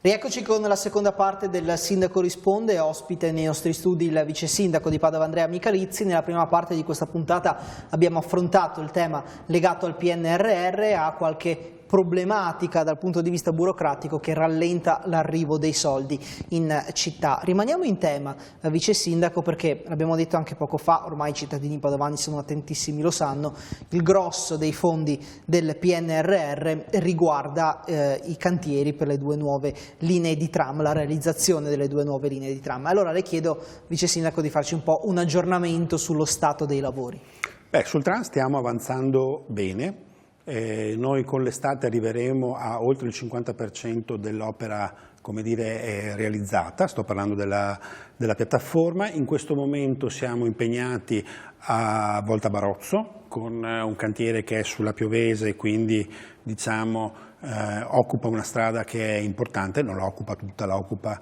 Rieccoci con la seconda parte del Sindaco Risponde, ospite nei nostri studi il vice sindaco di Padova Andrea Michalizzi. Nella prima parte di questa puntata abbiamo affrontato il tema legato al PNRR, a qualche problematica dal punto di vista burocratico che rallenta l'arrivo dei soldi in città. Rimaniamo in tema, vice sindaco, perché l'abbiamo detto anche poco fa, ormai i cittadini padovani sono attentissimi, lo sanno, il grosso dei fondi del PNRR riguarda i cantieri per le due nuove linee di tram, la realizzazione delle due nuove linee di tram. Allora le chiedo, vice sindaco, di farci un po' un aggiornamento sullo stato dei lavori. Sul tram stiamo avanzando bene. Noi con l'estate arriveremo a oltre il 50% dell'opera, come dire, realizzata. Sto parlando della piattaforma. In questo momento siamo impegnati a Volta Barozzo con un cantiere che è sulla Piovese, quindi diciamo occupa una strada che è importante, non la occupa tutta, la occupa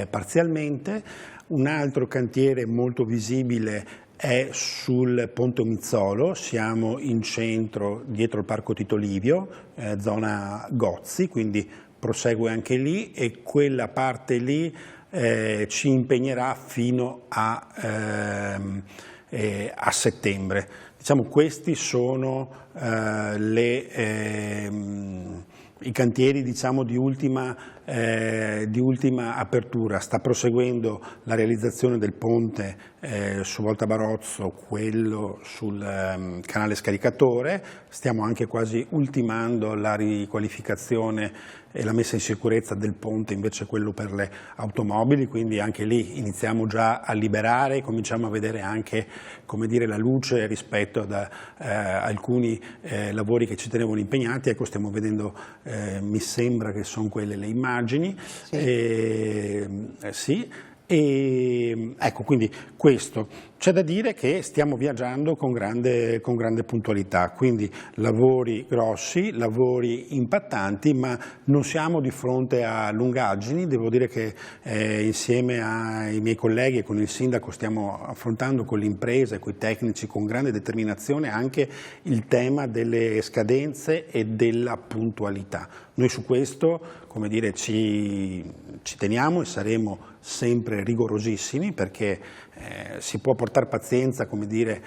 parzialmente. Un altro cantiere molto visibile è sul Ponte Omizzolo, siamo in centro dietro il Parco Tito Livio, zona Gozzi, quindi prosegue anche lì e quella parte lì ci impegnerà fino a settembre. Diciamo, questi sono i cantieri, diciamo, di ultima apertura. Sta proseguendo la realizzazione del ponte su Volta Barozzo, quello sul canale scaricatore. Stiamo anche quasi ultimando la riqualificazione e la messa in sicurezza del ponte, invece quello per le automobili, quindi anche lì iniziamo già a liberare, cominciamo a vedere anche, come dire, la luce rispetto ad alcuni lavori che ci tenevano impegnati. Ecco, stiamo vedendo, mi sembra che sono quelle le immagini. Sì. E ecco, quindi questo. C'è da dire che stiamo viaggiando con grande puntualità, quindi lavori grossi, lavori impattanti, ma non siamo di fronte a lungaggini. Devo dire che insieme ai miei colleghi e con il sindaco stiamo affrontando con l'impresa e con i tecnici con grande determinazione anche il tema delle scadenze e della puntualità. Noi su questo, come dire, ci teniamo e saremo sempre rigorosissimi, perché si può portare pazienza, come dire,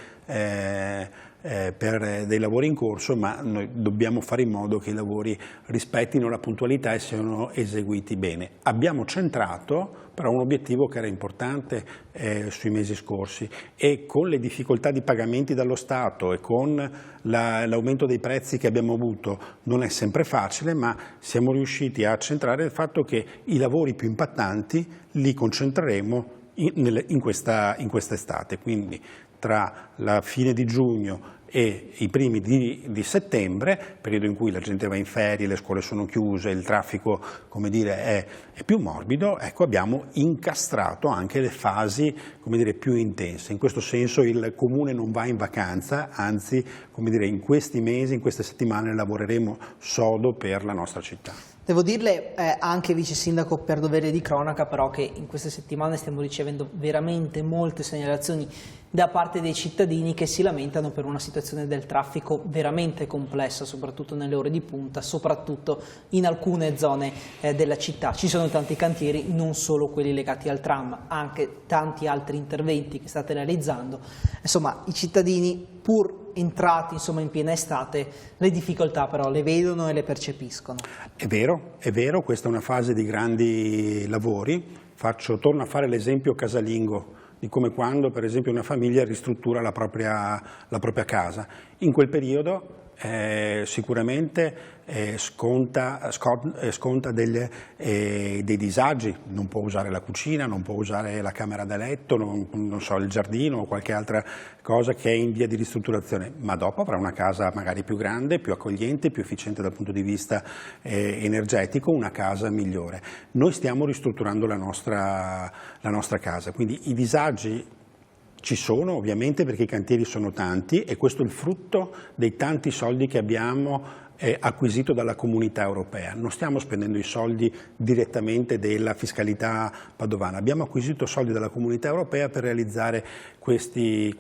per dei lavori in corso, ma noi dobbiamo fare in modo che i lavori rispettino la puntualità e siano eseguiti bene. Abbiamo centrato però un obiettivo che era importante sui mesi scorsi, e con le difficoltà di pagamenti dallo Stato e con l'aumento dei prezzi che abbiamo avuto non è sempre facile, ma siamo riusciti a centrare il fatto che i lavori più impattanti li concentreremo in questa estate, quindi tra la fine di giugno e i primi di settembre, periodo in cui la gente va in ferie, le scuole sono chiuse, il traffico, come dire, è più morbido. Ecco, abbiamo incastrato anche le fasi, come dire, più intense. In questo senso il Comune non va in vacanza, anzi, come dire, in questi mesi, in queste settimane lavoreremo sodo per la nostra città. Devo dirle anche, vice sindaco, per dovere di cronaca, però, che in queste settimane stiamo ricevendo veramente molte segnalazioni da parte dei cittadini che si lamentano per una situazione del traffico veramente complessa, soprattutto nelle ore di punta, soprattutto in alcune zone della città. Ci sono tanti cantieri, non solo quelli legati al tram, anche tanti altri interventi che state realizzando. Insomma, i cittadini, pur entrati in piena estate, le difficoltà però le vedono e le percepiscono. È vero, questa è una fase di grandi lavori. Torno a fare l'esempio casalingo di come quando, per esempio, una famiglia ristruttura la propria casa. In quel periodo sicuramente sconta dei disagi, non può usare la cucina, non può usare la camera da letto, non so, il giardino o qualche altra cosa che è in via di ristrutturazione, ma dopo avrà una casa magari più grande, più accogliente, più efficiente dal punto di vista energetico, una casa migliore. Noi stiamo ristrutturando la nostra casa, quindi i disagi ci sono ovviamente perché i cantieri sono tanti, e questo è il frutto dei tanti soldi che abbiamo acquisito dalla Comunità Europea. Non stiamo spendendo i soldi direttamente della fiscalità padovana, abbiamo acquisito soldi dalla Comunità Europea per realizzare queste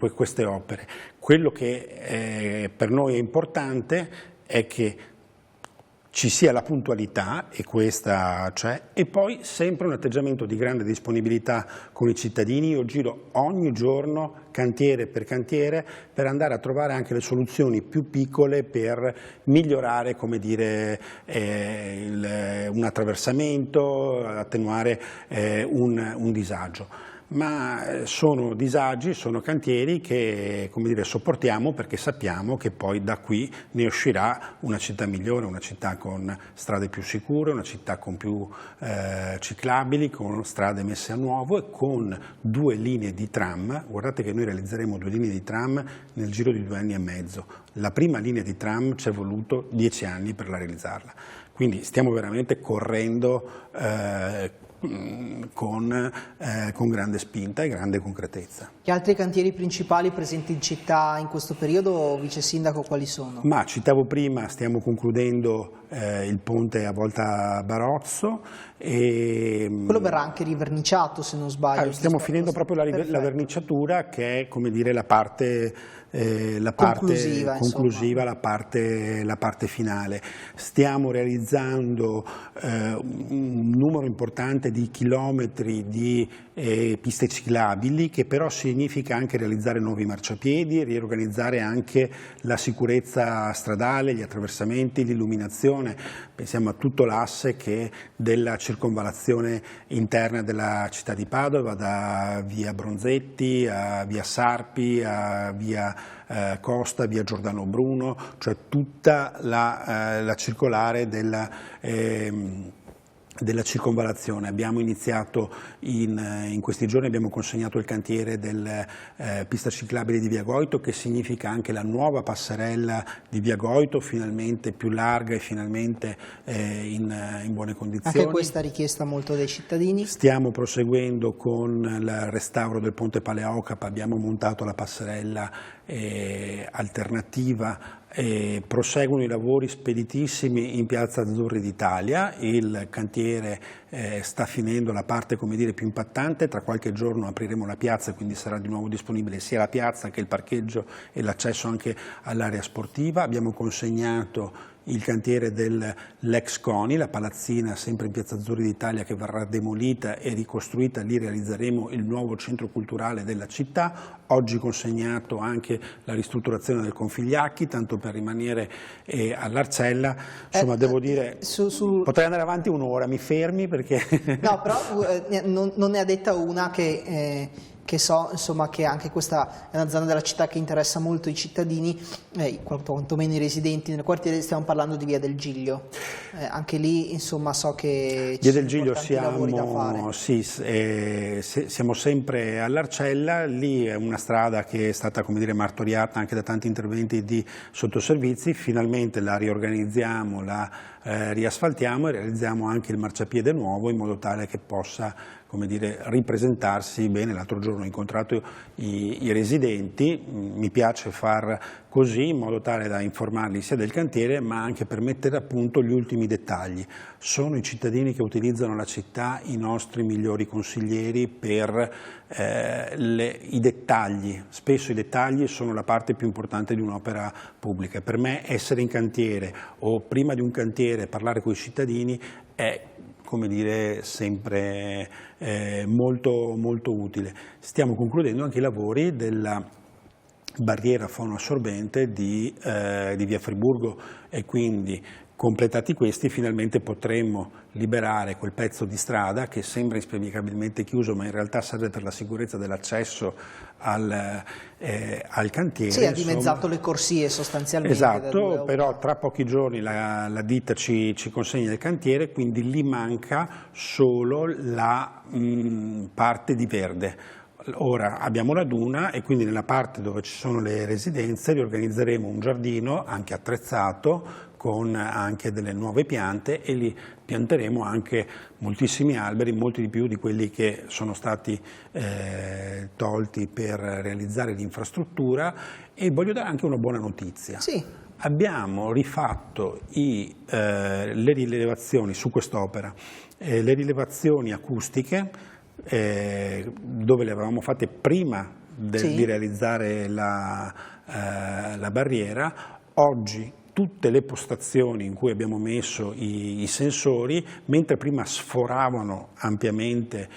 opere. Quello che per noi è importante è che ci sia la puntualità, e questa c'è, e poi sempre un atteggiamento di grande disponibilità con i cittadini. Io giro ogni giorno, cantiere per andare a trovare anche le soluzioni più piccole per migliorare, come dire, un attraversamento, attenuare un disagio. Ma sono disagi, sono cantieri che, come dire, sopportiamo, perché sappiamo che poi da qui ne uscirà una città migliore, una città con strade più sicure, una città con più ciclabili, con strade messe a nuovo e con 2 linee di tram. Guardate che noi realizzeremo 2 linee di tram nel giro di 2 anni e mezzo. La prima linea di tram ci è voluto 10 anni per realizzarla. Quindi stiamo veramente correndo con grande spinta e grande concretezza. Che altri cantieri principali presenti in città in questo periodo, Vice Sindaco, quali sono? Ma citavo prima, stiamo concludendo il ponte a Volta Barozzo. Quello verrà anche riverniciato, se non sbaglio. Stiamo finendo proprio la verniciatura, che è, come dire, la parte conclusiva, la parte finale. Stiamo realizzando un numero importante di chilometri di piste ciclabili, che però significa anche realizzare nuovi marciapiedi, riorganizzare anche la sicurezza stradale, gli attraversamenti, l'illuminazione. Pensiamo a tutto l'asse della circonvallazione interna della città di Padova, da via Bronzetti a via Sarpi a via Costa, via Giordano Bruno, cioè tutta la circolare della circonvallazione. Abbiamo iniziato in questi giorni, abbiamo consegnato il cantiere della pista ciclabile di via Goito, che significa anche la nuova passerella di via Goito, finalmente più larga e finalmente in buone condizioni. Anche questa richiesta molto dai cittadini. Stiamo proseguendo con il restauro del ponte Paleocapa, abbiamo montato la passerella alternativa. Proseguono i lavori speditissimi in piazza Azzurri d'Italia, il cantiere sta finendo la parte, come dire, più impattante. Tra qualche giorno apriremo la piazza, quindi sarà di nuovo disponibile sia la piazza che il parcheggio e l'accesso anche all'area sportiva. Abbiamo consegnato il cantiere dell'ex CONI, la palazzina sempre in piazza Azzurri d'Italia, che verrà demolita e ricostruita. Lì realizzeremo il nuovo centro culturale della città. Oggi consegnato anche la ristrutturazione del Configliacchi, tanto per rimanere all'Arcella. Insomma, devo dire, potrei andare avanti un'ora, mi fermi perché... No, però non ne ha detta una che so, insomma, che anche questa è una zona della città che interessa molto i cittadini, quantomeno i residenti nel quartiere. Stiamo parlando di Via del Giglio. Anche lì, insomma, so che ci sono importanti lavori da fare. Sì, siamo sempre all'Arcella. Lì è una strada che è stata, come dire, martoriata anche da tanti interventi di sottoservizi. Finalmente la riorganizziamo, la riasfaltiamo e realizziamo anche il marciapiede nuovo, in modo tale che possa, come dire, ripresentarsi bene. L'altro giorno ho incontrato i residenti, mi piace far così in modo tale da informarli sia del cantiere, ma anche per mettere a punto gli ultimi dettagli. Sono i cittadini che utilizzano la città i nostri migliori consiglieri per i dettagli. Spesso i dettagli sono la parte più importante di un'opera pubblica. Per me essere in cantiere o prima di un cantiere parlare con i cittadini è, come dire, sempre molto, molto utile. Stiamo concludendo anche i lavori della barriera fonoassorbente di via Friburgo, e quindi, completati questi, finalmente potremmo liberare quel pezzo di strada che sembra inspiegabilmente chiuso, ma in realtà serve per la sicurezza dell'accesso al cantiere. Sì, ha dimezzato le corsie sostanzialmente. Esatto, però tra pochi giorni la ditta ci consegna il cantiere, quindi lì manca solo la parte di verde. Ora abbiamo la duna e quindi nella parte dove ci sono le residenze riorganizzeremo un giardino anche attrezzato con anche delle nuove piante, e lì pianteremo anche moltissimi alberi, molti di più di quelli che sono stati tolti per realizzare l'infrastruttura. E voglio dare anche una buona notizia. Sì. Abbiamo rifatto le rilevazioni su quest'opera, le rilevazioni acustiche, dove le avevamo fatte prima di realizzare la barriera. Oggi tutte le postazioni in cui abbiamo messo i sensori, mentre prima sforavano ampiamente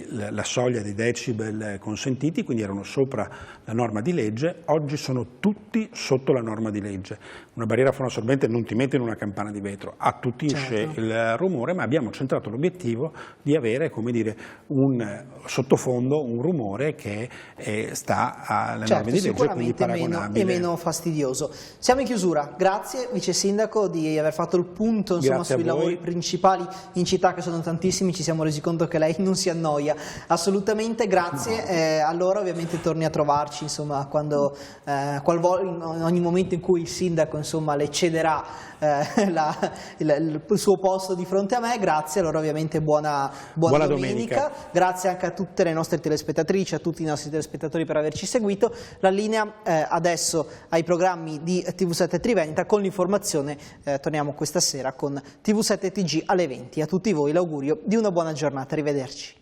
la soglia dei decibel consentiti, quindi erano sopra la norma di legge, oggi sono tutti sotto la norma di legge. Una barriera fonoassorbente non ti mette in una campana di vetro, attutisce il rumore, ma abbiamo centrato l'obiettivo di avere, come dire, un sottofondo, un rumore che sta alle norme di legge, quindi paragonabile. E meno fastidioso. Siamo in chiusura, grazie Vice Sindaco di aver fatto il punto, insomma, sui lavori principali in città, che sono tantissimi. Ci siamo resi conto che lei non si annoia assolutamente, grazie. Allora ovviamente torni a trovarci, insomma, quando in ogni momento in cui il Sindaco, insomma, le cederà il suo posto di fronte a me. Grazie, allora ovviamente buona domenica. Grazie anche a tutte le nostre telespettatrici, a tutti i nostri telespettatori per averci seguito. La linea adesso ai programmi di TV7 Triveneta. Con l'informazione torniamo questa sera con TV7 TG alle 20. A tutti voi l'augurio di una buona giornata, arrivederci.